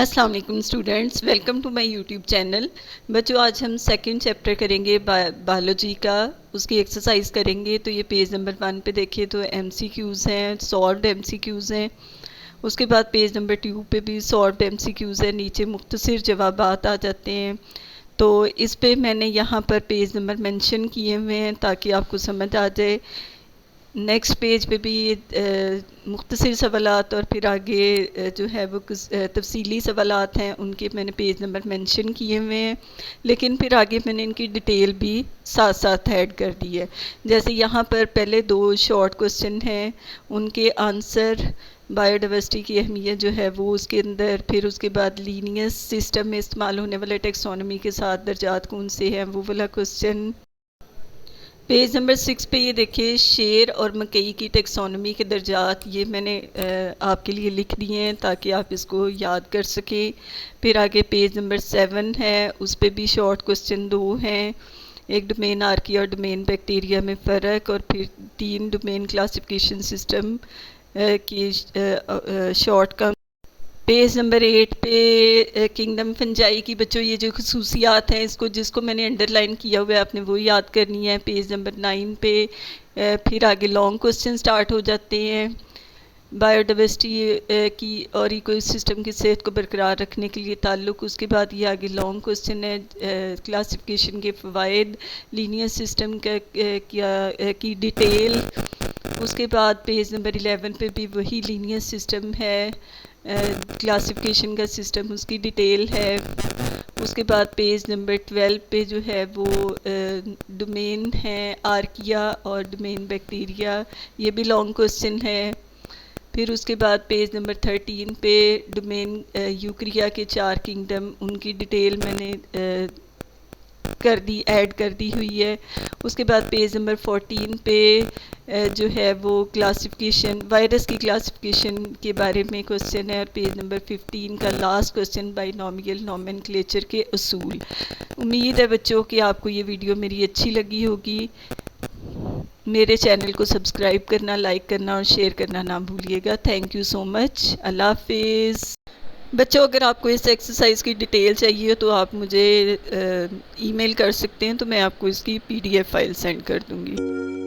अस्सलाम वालेकुम students, welcome to my YouTube channel. बच्चों, आज हम सेकंड चैप्टर करेंगे बायोलॉजी का। उसकी एक्सरसाइज करेंगे। तो ये पेज नंबर 1 पे देखिए तो एमसीक्यूज़ हैं, सॉल्व्ड एमसीक्यूज़ हैं। उसके बाद पेज नंबर 2 पे भी सॉल्व्ड एमसीक्यूज़ है, नीचे मुख्तसर जवाबात आ जाते हैं। तो इस पे मैंने यहाँ पर पेज नंबर मेंशन किए हुए हैं ताकि आपको समझ आ जाए। नेक्स्ट पेज पे भी मुख्तसर सवालात और फिर आगे जो है वो कुछ तफसीली सवालात हैं, उनके मैंने पेज नंबर मेंशन किए हुए हैं। लेकिन फिर आगे मैंने इनकी डिटेल भी साथ साथ ऐड कर दी है। जैसे यहाँ पर पहले 2 शॉर्ट क्वेश्चन हैं, उनके आंसर, बायोडाइवर्सिटी की अहमियत जो है वो उसके अंदर, फिर उसके बाद लीनियस सिस्टम में इस्तेमाल होने वाले टेक्सोनॉमी के साथ दर्जात कौन से हैं, वो वाला क्वेश्चन। पेज नंबर 6 पे ये देखिए, शेर और मकई की टेक्सोनमी के दर्जात, ये मैंने आपके लिए लिख दिए हैं ताकि आप इसको याद कर सकें। फिर आगे पेज नंबर 7 है, उस पर भी शॉर्ट क्वेश्चन 2 हैं। एक डोमेन आर्की और डोमेन बैक्टीरिया में फ़र्क, और फिर 3 डोमेन क्लासिफिकेशन सिस्टम की शॉर्ट का। पेज नंबर 8 पे किंगडम फंजाई की बच्चों ये जो खसूसियात हैं, इसको जिसको मैंने अंडरलाइन किया हुआ है आपने वो याद करनी है। पेज नंबर 9 पे फिर आगे लॉन्ग क्वेश्चन स्टार्ट हो जाते हैं। बायोडाइवर्सिटी की और इकोसिस्टम की सेहत को बरकरार रखने के लिए ताल्लुक़। उसके बाद ये आगे लॉन्ग क्वेश्चन है, क्लासिफिकेशन के फ़वाइद, लीनियर सिस्टम की डिटेल। उसके बाद पेज नंबर 11 पे भी वही लीनियर सिस्टम है, क्लासिफिकेशन का सिस्टम, उसकी डिटेल है। उसके बाद पेज नंबर 12 पे जो है वो डोमेन है आर्किया और डोमेन बैक्टीरिया, ये भी लॉन्ग क्वेश्चन है। फिर उसके बाद पेज नंबर 13 पे डोमेन यूक्रिया के 4 किंगडम, उनकी डिटेल मैंने ऐड कर दी हुई है। उसके बाद पेज नंबर 14 पे जो है वो क्लासिफिकेशन, वायरस की क्लासिफिकेशन के बारे में क्वेश्चन है। और पेज नंबर 15 का लास्ट क्वेश्चन, बाइनोमियल नोमेनक्लेचर के उसूल। उम्मीद है बच्चों कि आपको ये वीडियो मेरी अच्छी लगी होगी। मेरे चैनल को सब्सक्राइब करना, लाइक करना और शेयर करना ना भूलिएगा। Thank you so much. Allah हाफिज़। बच्चों, अगर आपको इस एक्सरसाइज की डिटेल चाहिए तो आप मुझे ईमेल कर सकते हैं, तो मैं आपको इसकी PDF फाइल सेंड कर दूँगी।